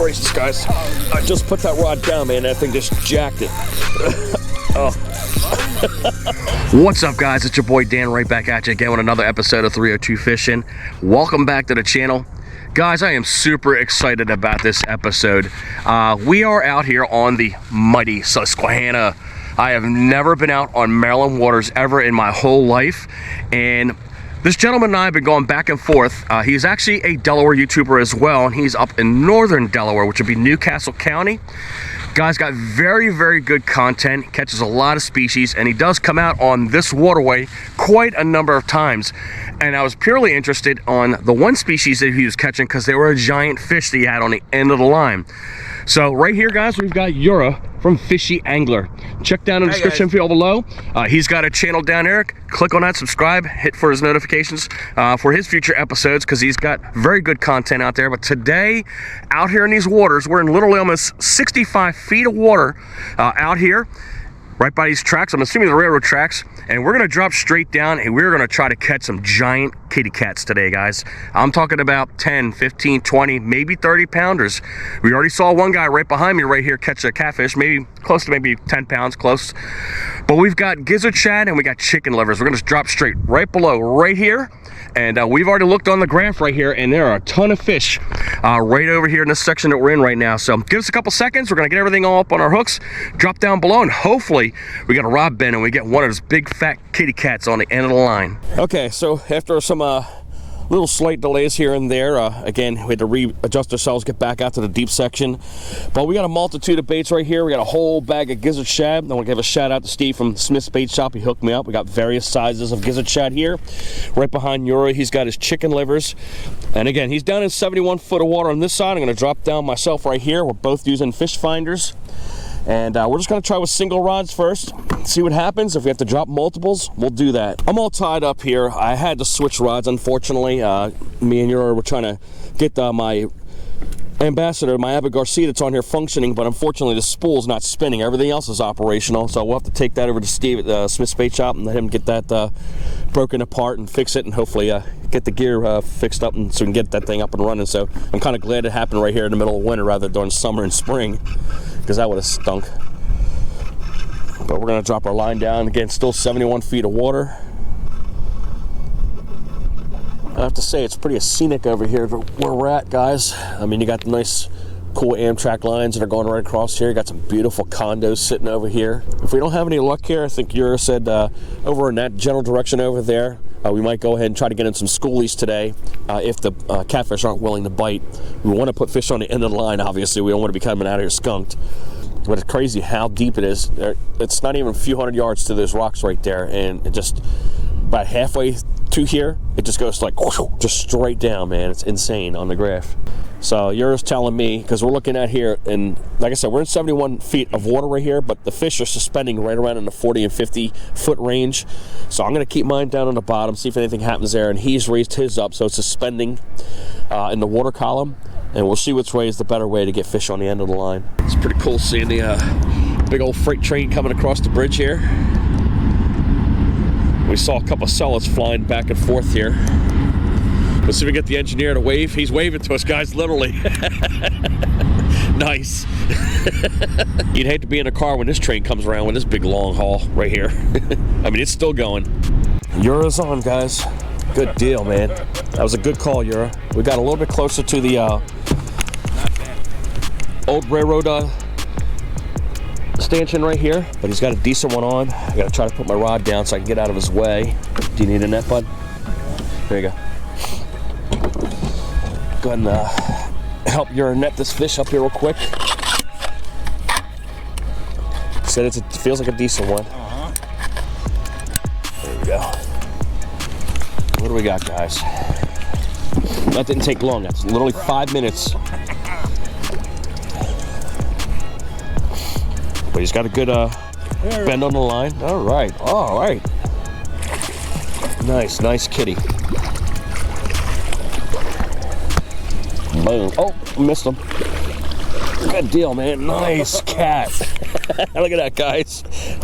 gracious, guys. I just put that rod down, man. That thing just jacked it. Oh. What's up, guys? It's your boy Dan right back at you again with another episode of 302 Fishing. Welcome back to the channel. Guys, I am super excited about this episode. We are out here on the mighty Susquehanna. I have never been out on Maryland waters ever in my whole life, and this gentleman and I have been going back and forth. He's actually a Delaware YouTuber as well, and he's up in northern Delaware, which would be Newcastle County. Guy's got very, very good content, catches a lot of species, and he does come out on this waterway quite a number of times. And I was purely interested on the one species that he was catching because they were a giant fish that he had on the end of the line. So right here, guys, we've got Yura from Fishy Angler. Check down in the description field below. He's got a channel down there. Click on that, subscribe, hit for his notifications for his future episodes because he's got very good content out there. But today, out here in these waters, we're in literally almost 65 feet of water out here, right by these tracks. I'm assuming the railroad tracks. And we're gonna drop straight down and we're gonna try to catch some giant kitty cats today, guys. I'm talking about 10, 15, 20, maybe 30 pounders. We already saw one guy right behind me right here catch a catfish, maybe close to maybe 10 pounds, close. But we've got gizzard shad and we got chicken livers. We're gonna just drop straight right below, right here. And we've already looked on the graph right here and there are a ton of fish right over here in this section that we're in right now. So give us a couple seconds. We're gonna get everything all up on our hooks, drop down below, and hopefully we got a rod bend and we get one of those big fat kitty cats on the end of the line. Okay, so after some little slight delays here and there, again, we had to readjust ourselves, get back out to the deep section. But we got a multitude of baits right here. We got a whole bag of gizzard shad. I want to give a shout out to Steve from Smith's Bait Shop. He hooked me up. We got various sizes of gizzard shad here. Right behind Yura, he's got his chicken livers. And again, he's down in 71 foot of water on this side. I'm going to drop down myself right here. We're both using fish finders. And we're just gonna try with single rods first, see what happens. If we have to drop multiples, we'll do that. I'm all tied up here. I had to switch rods, unfortunately. Me and Yura were trying to get my ambassador, my Abbott Garcia that's on here functioning, but unfortunately the spool's not spinning. Everything else is operational, so we'll have to take that over to Steve at Smith's Bait Shop and let him get that broken apart and fix it, and hopefully get the gear fixed up and so we can get that thing up and running. So I'm kind of glad it happened right here in the middle of winter rather than during summer and spring, because that would have stunk. But we're gonna drop our line down. Again, still 71 feet of water. I have to say, it's pretty scenic over here where we're at, guys. I mean, you got the nice, cool Amtrak lines that are going right across here. You got some beautiful condos sitting over here. If we don't have any luck here, I think Yura said over in that general direction over there, we might go ahead and try to get in some schoolies today if the catfish aren't willing to bite. We want to put fish on the end of the line, obviously. We don't want to be coming out of here skunked. But it's crazy how deep it is. It's not even a few hundred yards to those rocks right there, and it just about halfway to here, it just goes like just straight down, man. It's insane on the graph. So Yura's telling me, because we're looking at here, and like I said, we're in 71 feet of water right here, but the fish are suspending right around in the 40 and 50 foot range. So I'm going to keep mine down on the bottom, see if anything happens there, and he's raised his up, so it's suspending in the water column, and we'll see which way is the better way to get fish on the end of the line. It's pretty cool seeing the big old freight train coming across the bridge here. We saw a couple of sellers flying back and forth here. Let's see if we get the engineer to wave. He's waving to us, guys, literally. Nice. You'd hate to be in a car when this train comes around with this big long haul right here. I mean, it's still going. Yura's on, guys. Good deal, man. That was a good call, Yura. We got a little bit closer to the old railroad stanchion right here, but he's got a decent one on. I gotta try to put my rod down so I can get out of his way. Do you need a net, bud? There you go. Go ahead and help Yura net this fish up here real quick. Said it feels like a decent one. There we go. What do we got, guys? That didn't take long. That's literally 5 minutes. But he's got a good bend on the line. All right, all right. Nice, nice kitty. Boom. Oh, missed him. Good deal, man. Nice cat. Look at that, guys.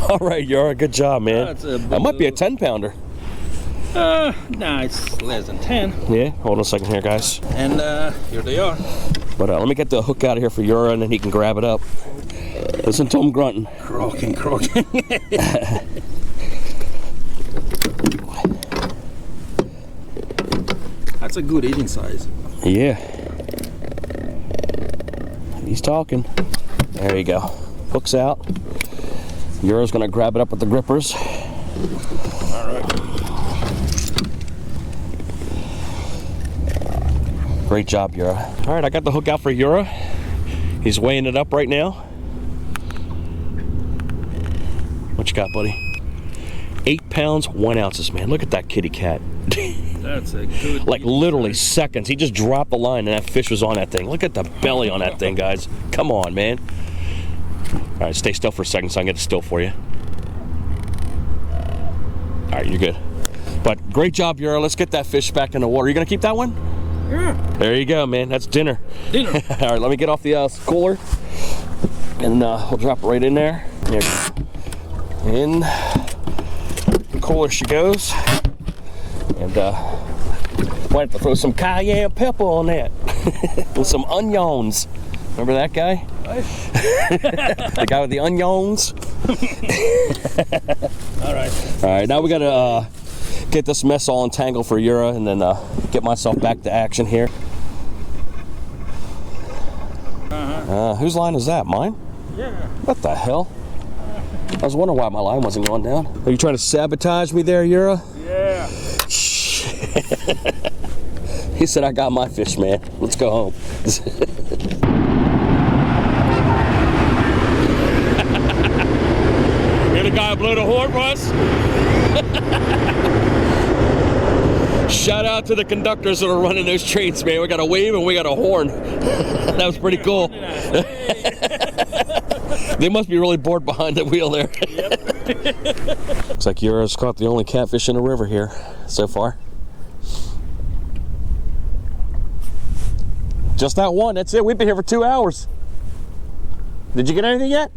All right, Yura, good job, man. That might be a 10-pounder. No, it's less than 10. Yeah, hold on a second here, guys. And here they are. But let me get the hook out of here for Yura, and then he can grab it up. Listen to him grunting. Croaking. That's a good eating size. Yeah. He's talking. There you go. Hook's out. Yura's gonna grab it up with the grippers. All right. Great job, Yura. All right, I got the hook out for Yura. He's weighing it up right now. What you got, buddy? 8 pounds, 1 ounces, man. Look at that kitty cat. That's a good. Like literally seconds. He just dropped the line and that fish was on that thing. Look at the belly on that thing, guys. Come on, man. All right, stay still for a second so I can get it still for you. All right, you're good. But great job, Yura. Let's get that fish back in the water. You gonna keep that one? Yeah. There you go, man. That's dinner. Dinner. All right, let me get off the cooler, and we'll drop it right in there. There. In the cooler she goes, and might have to throw some cayenne pepper on that with some onions. Remember that guy? The guy with the onions. All right. All right, now we gotta get this mess all entangled for Yura, and then get myself back to action here. Whose line is that? Mine? Yeah. What the hell? I was wondering why my line wasn't going down. Are you trying to sabotage me there, Yura? Yeah. He said, I got my fish, man. Let's go home. You're the guy who blew the horn, Russ? Shout out to the conductors that are running those trains, man. We got a wave and we got a horn. That was pretty cool. They must be really bored behind the wheel there. Yep. Looks like Yura's caught the only catfish in the river here so far. Just that one, that's it. We've been here for 2 hours. Did you get anything yet?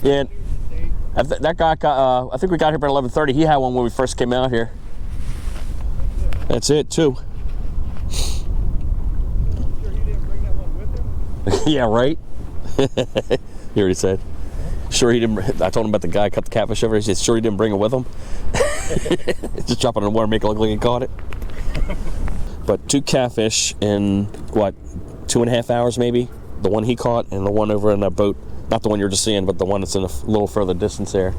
Yeah. That guy got, I think we got here about 11:30. He had one when we first came out here. That's it, too. Yeah, right? He already said. Sure he didn't. I told him about the guy cut the catfish over. He said, sure he didn't bring it with him. Just drop it in the water, make it look like he caught it. But 2 catfish in, what, 2.5 hours maybe? The one he caught and the one over in that boat. Not the one you're just seeing, but the one that's in a little further distance there.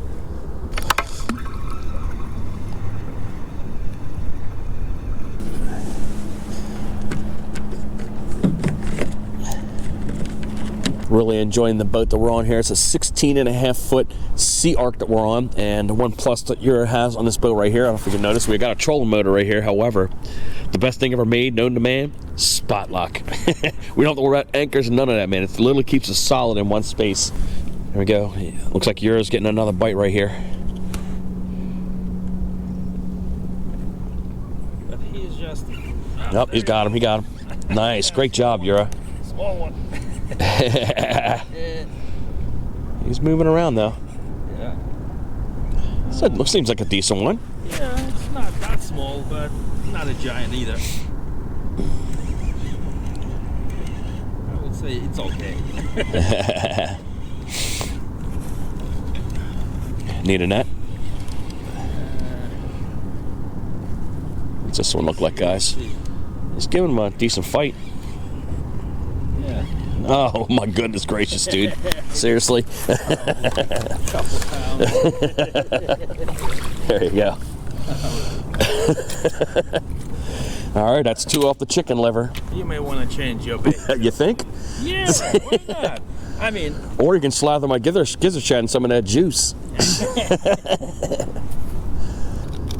Really enjoying the boat that we're on here. It's a 16.5-foot Sea Arc that we're on, and the one plus that Yura has on this boat right here, I don't know if you can notice, we got a trolling motor right here. However, the best thing ever made, known to man, spot lock. We don't have to worry about anchors and none of that, man. It literally keeps us solid in one space. There we go. Looks like Yura's getting another bite right here. But he's just... Nope, he's got him. He got him. Nice. Great job, Yura. Small one. He's moving around though. Yeah. So it seems like a decent one. Yeah, it's not that small, but not a giant either. I would say it's okay. Need a net? What's this one look like, guys? He's giving him a decent fight. Yeah. Oh my goodness gracious, dude. Seriously? Couple pounds. There you go. All right, that's 2 off the chicken liver. You may want to change your bait. You think? Yeah, why not? I mean... Or you can slather my gizzard shad in some of that juice.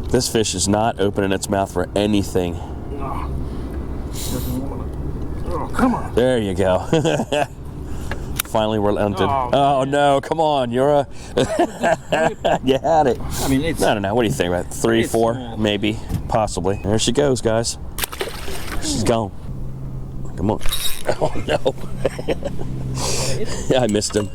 This fish is not opening its mouth for anything. Oh, come on. There you go. Finally relented. Oh no, come on, Yura. You had it. I mean, it's... I don't know. What do you think about 3, 4, small. maybe, possibly. There she goes, guys. She's gone. Come on. Oh no. Yeah, I missed him.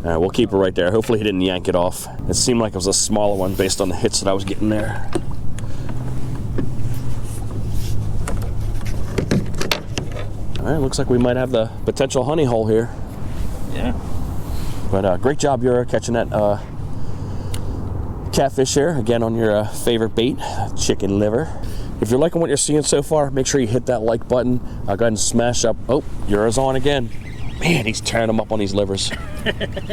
All right, we'll keep her right there. Hopefully he didn't yank it off. It seemed like it was a smaller one based on the hits that I was getting there. All right, looks like we might have the potential honey hole here. Yeah. But great job, Yura, catching that catfish here, again on your favorite bait, chicken liver. If you're liking what you're seeing so far, make sure you hit that like button. Go ahead and smash up. Oh, Yura's on again. Man, he's tearing them up on these livers.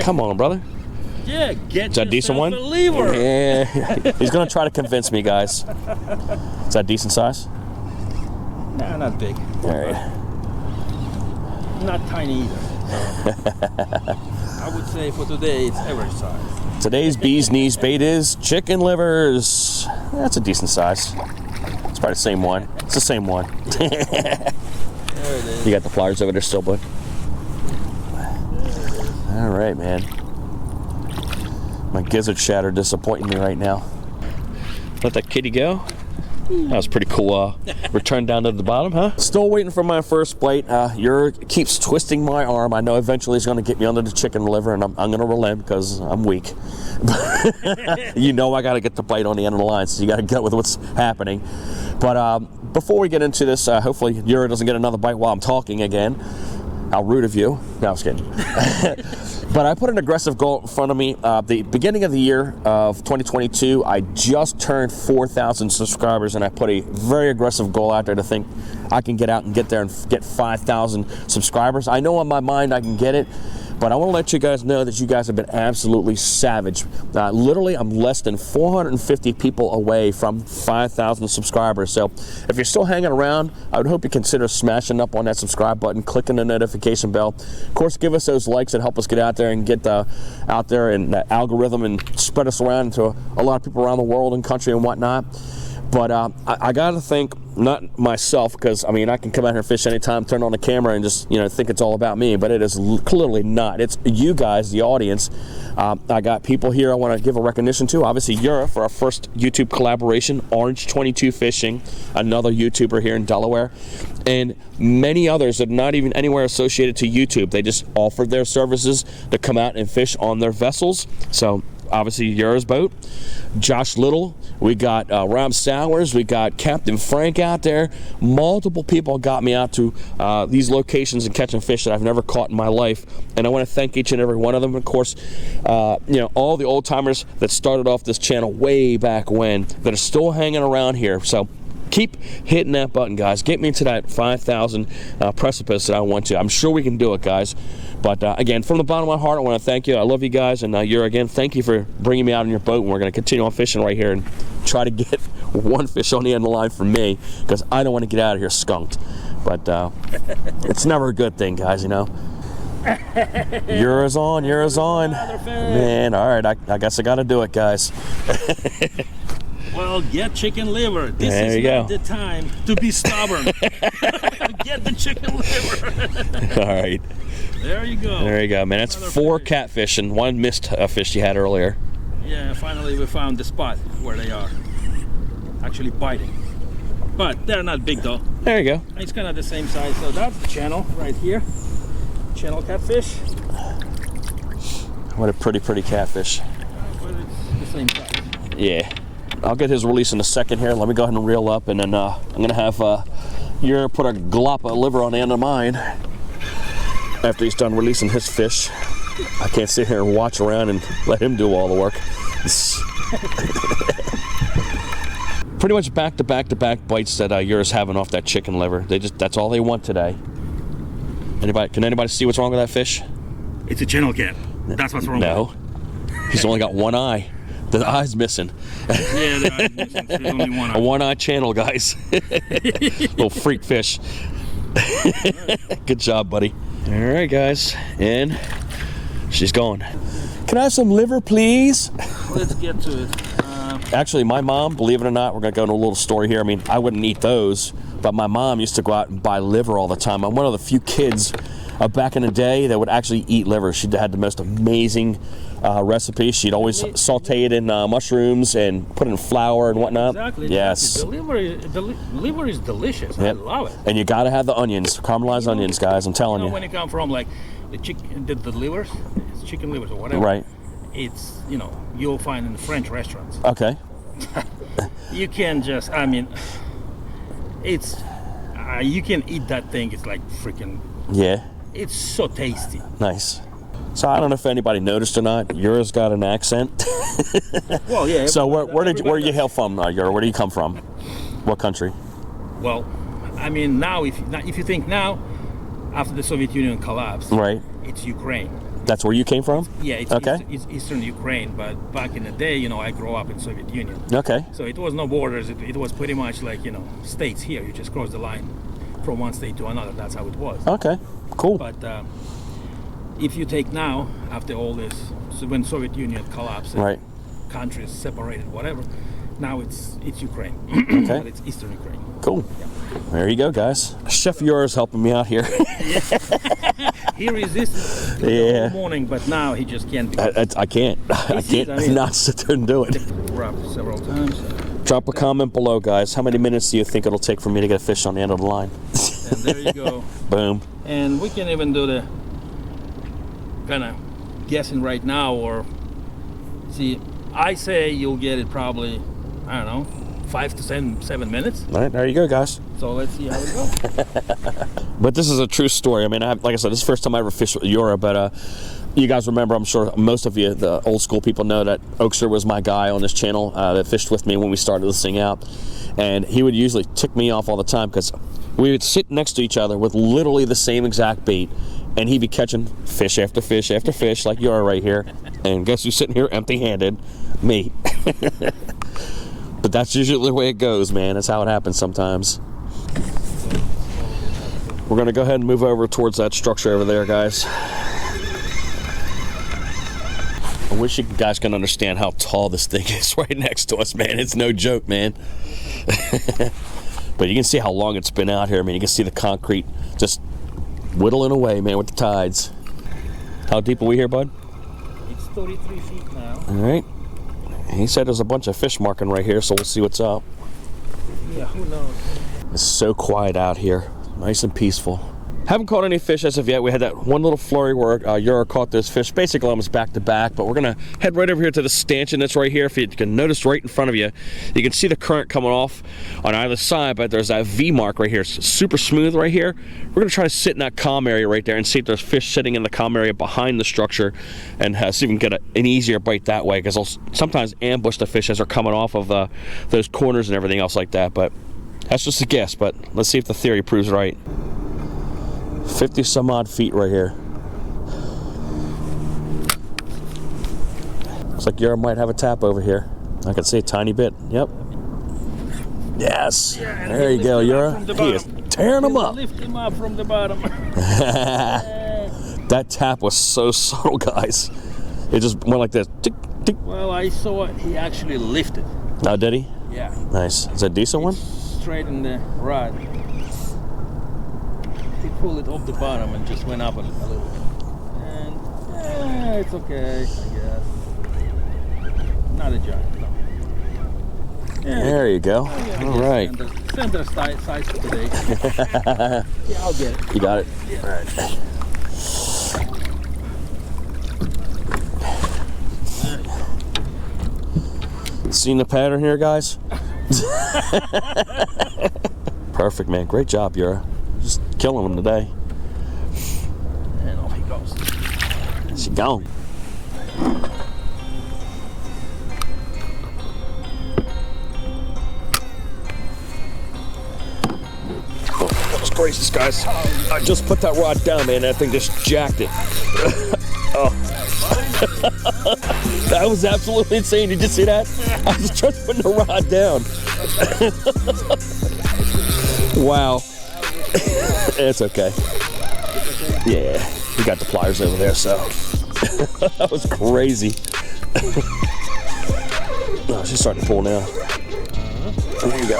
Come on, brother. Yeah, get Is that a decent one? a lever. Yeah. He's going to try to convince me, guys. Is that decent size? Nah, not big. All right. Not tiny either. So I would say for today, it's average size. Today's bee's knees bait is chicken livers. That's a decent size. It's probably the same one. It's the same one. There it is. You got the pliers over there still, bud? All right, man. My Gizzard Shad are disappointing me right now. Let that kitty go. That was pretty cool. Return down to the bottom, huh? Still waiting for my first bite. Yura keeps twisting my arm. I know eventually he's going to get me under the chicken liver, and I'm going to relent because I'm weak. You know I got to get the bite on the end of the line, so you got to get with what's happening. But before we get into this, hopefully Yura doesn't get another bite while I'm talking again. How rude of you. No, I was kidding. But I put an aggressive goal in front of me. The beginning of the year of 2022, I just turned 4,000 subscribers, and I put a very aggressive goal out there to think I can get out and get there and get 5,000 subscribers. I know in my mind I can get it, but I want to let you guys know that you guys have been absolutely savage. Literally, I'm less than 450 people away from 5,000 subscribers. So if you're still hanging around, I would hope you consider smashing up on that subscribe button, clicking the notification bell. Of course, give us those likes that help us get out there and get out there and the algorithm and spread us around to a lot of people around the world and country and whatnot. But I got to think, not myself, because I mean I can come out here and fish anytime, turn on the camera and just think it's all about me, but it is clearly not. It's you guys, the audience. I got people here I want to give a recognition to. Obviously Yura for our first YouTube collaboration, Orange 22 Fishing, another YouTuber here in Delaware, and many others that are not even anywhere associated to YouTube. They just offered their services to come out and fish on their vessels. So obviously Yura's boat, Josh Little, we got Rob Sowers, we got Captain Frank out there. Multiple people got me out to these locations and catching fish that I've never caught in my life, and I want to thank each and every one of them. Of course, all the old timers that started off this channel way back when that are still hanging around here. So keep hitting that button, guys. Get me to that 5,000 precipice that I want to. I'm sure we can do it, guys. But again, from the bottom of my heart, I want to thank you. I love you guys, and Yura, again, thank you for bringing me out on your boat. And we're going to continue on fishing right here and try to get one fish on the end of the line for me, because I don't want to get out of here skunked. But it's never a good thing, guys. Yura's on. Man, all right. I guess I got to do it, guys. Well, get chicken liver. This is not the time to be stubborn. Get the chicken liver. All right. There you go. There you go, man. That's 4 catfish and 1 missed fish you had earlier. Yeah, finally we found the spot where they are actually biting. But they're not big though. There you go. It's kind of the same size. So that's the channel right here. Channel catfish. What a pretty catfish. But it's the same size. Yeah. I'll get his release in a second here. Let me go ahead and reel up, and then I'm going to have Yura put a glop of liver on the end of mine after he's done releasing his fish. I can't sit here and watch around and let him do all the work. Pretty much back-to-back bites that Yura's having off that chicken liver. That's all they want today. Can anybody see what's wrong with that fish? It's a channel cat. That's what's wrong. No. He's only got one eye. The eye's missing. Yeah, the eye's missing. There's only one eye. A one-eye channel, guys. Little freak fish. Good job, buddy. All right, guys. And she's gone. Can I have some liver, please? Let's get to it. Actually, my mom, believe it or not, we're going to go into a little story here. I mean, I wouldn't eat those, but my mom used to go out and buy liver all the time. I'm one of the few kids back in the day that would actually eat liver. She had the most amazing recipe. She'd always saute it in mushrooms and put it in flour and whatnot. Exactly. Yes. The liver is delicious. Yep. I love it. And you got to have the onions, caramelized onions, guys. I'm telling you. When it comes from like the livers, it's chicken livers or whatever. Right. It's you'll find in the French restaurants. Okay. You can just, I You can eat that thing. It's like freaking. Yeah. It's so tasty. Nice. So I don't know if anybody noticed or not. Yura's got an accent. Well, yeah. So where you hail from, Yura? Where do you come from? What country? Well, I mean, now if you think now, after the Soviet Union collapsed, Right. it's Ukraine. That's where you came from? Yeah, it's okay. It's Eastern Ukraine, but back in the day, you know, I grew up in Soviet Union. Okay. So it was no borders. It was pretty much like, you know, states here. You just cross the line from one state to another. That's how it was. Okay. Cool. But if you take now, after all this, so when Soviet Union collapsed, and Right. countries separated, whatever, now it's Ukraine. Okay. But it's Eastern Ukraine. Cool. There you go, guys. Chef Yura's helping me out here. He resisted the whole morning, but now he just can't be. I can't. I can't not sit there and do it. We're up several times. Drop a comment below, guys. How many minutes do you think it'll take for me to get a fish on the end of the line? And there you go. Boom. And we can even do the kind of guessing right now, or see, I say you'll get it probably, I don't know, 5 to 7 minutes. All right, there you go, guys. So let's see how it goes. But this is a true story. I mean, like I said, this is the first time I ever fished with Yura, but you guys remember, I'm sure most of you, the old school people, know that Oakster was my guy on this channel that fished with me when we started this thing out. And he would usually tick me off all the time because we would sit next to each other with literally the same exact bait, and he'd be catching fish after fish after fish like Yura right here. And guess who's sitting here empty-handed? Me. But that's usually the way it goes, man. That's how it happens sometimes. We're going to go ahead and move over towards that structure over there, guys. I wish you guys can understand how tall this thing is right next to us, man. It's no joke, man. But you can see how long it's been out here. I mean, you can see the concrete just whittling away, man, with the tides. How deep are we here, bud? It's 33 feet now. All right. He said there's a bunch of fish marking right here, so we'll see what's up. Yeah, who knows? It's so quiet out here. Nice and peaceful. Haven't caught any fish as of yet. We had that one little flurry where Yura caught those fish basically almost back to back, but we're gonna head right over here to the stanchion that's right here. If you can notice right in front of you, you can see the current coming off on either side, but there's that V mark right here. It's super smooth right here. We're gonna try to sit in that calm area right there and see if there's fish sitting in the calm area behind the structure, and see if we can get an easier bite that way, because I'll sometimes ambush the fish as they're coming off of those corners and everything else like that. But that's just a guess, but let's see if the theory proves right. 50 some odd feet right here. Looks like Yura might have a tap over here. I can see a tiny bit. Yep. Yes. Yeah, there you go, Yura. He is tearing them up. Lift him up from the bottom. That tap was so subtle, guys. It just went like this. Tick, tick. Well, I saw it. He actually lifted. Oh, did he? Yeah. Nice. Is that a decent one? Straight in the rod. He pulled it off the bottom and just went up a little bit. And it's okay, I guess. Not a giant, no. Yeah, there you go. yeah, all right. Center size for today. Yeah, I'll get it. You got it? Yeah. All right. Seen the pattern here, guys? Perfect, man. Great job, Yura. Just killing them today. And off he goes. She gone. Oh, that was gracious, guys. I just put that rod down, man. That thing just jacked it. Oh. That was absolutely insane. Did you see that? I was just putting the rod down. Wow. It's okay. Yeah, we got the pliers over there, so. That was crazy. Oh, she's starting to pull now. There you go.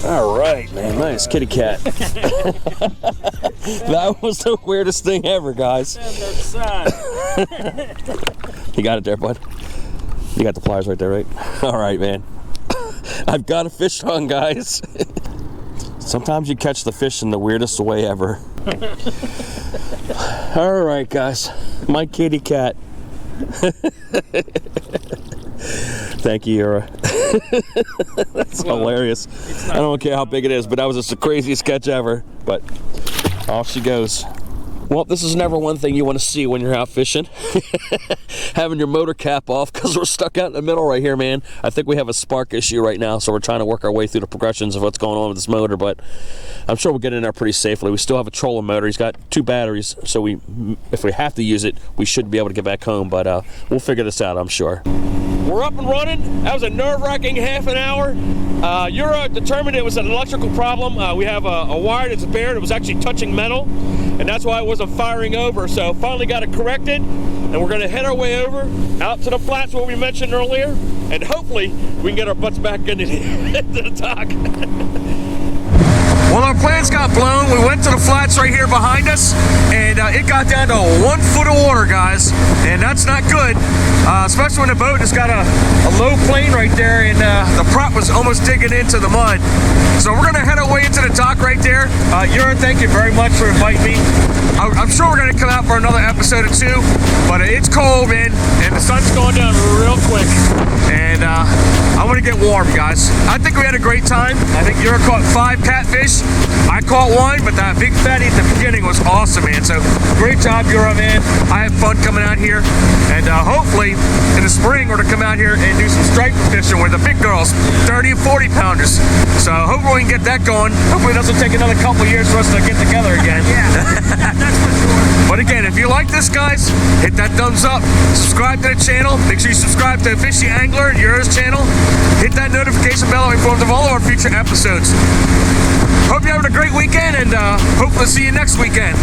All right, man. Nice kitty cat. That was the weirdest thing ever, guys. You got it there, bud? You got the pliers right there, right? All right, man. I've got a fish on, guys. Sometimes you catch the fish in the weirdest way ever. All right, guys. My kitty cat. Thank you, Yura. That's hilarious. I don't care how big it is, but that was just the craziest catch ever. But off she goes. Well, this is never one thing you want to see when you're out fishing. Having your motor cap off because we're stuck out in the middle right here, man. I think we have a spark issue right now, so we're trying to work our way through the progressions of what's going on with this motor, but I'm sure we'll get in there pretty safely. We still have a trolling motor. He's got 2 batteries, so if we have to use it, we should be able to get back home, but we'll figure this out, I'm sure. We're up and running. That was a nerve-wracking half an hour. Yura determined it was an electrical problem. We have a wire that's bare. It was actually touching metal, and that's why it wasn't firing over. So finally got it corrected, and we're going to head our way over out to the flats where we mentioned earlier, and hopefully we can get our butts back into the dock. Well, our plans got blown. We went to the flats right here behind us, and it got down to 1 foot of water, guys, and that's not good, especially when the boat has got a low plane right there, and the prop was almost digging into the mud. So we're gonna head our way into the dock right there. Yura, thank you very much for inviting me. I'm sure we're gonna come out for another episode or 2, but it's cold, man, and the sun's going down real quick, and I want to get warm, guys. I think we had a great time. I think Yura caught 5 catfish. I caught 1, but that big fatty at the beginning was awesome, man. So great job, Yura, man. I had fun coming out here, and hopefully in the spring we're to come out here and do some striper fishing with the big girls, 30 and 40 pounders. So hopefully we can get that going. Hopefully it doesn't take another couple years for us to get together again. Yeah, that's for sure. But again, if you like this, guys, hit that thumbs up, subscribe to the channel, make sure you subscribe to Fishy Angler and Yura's channel, hit that notification bell to be informed of all of our future episodes. Hope you're having a great weekend, and hope to see you next weekend.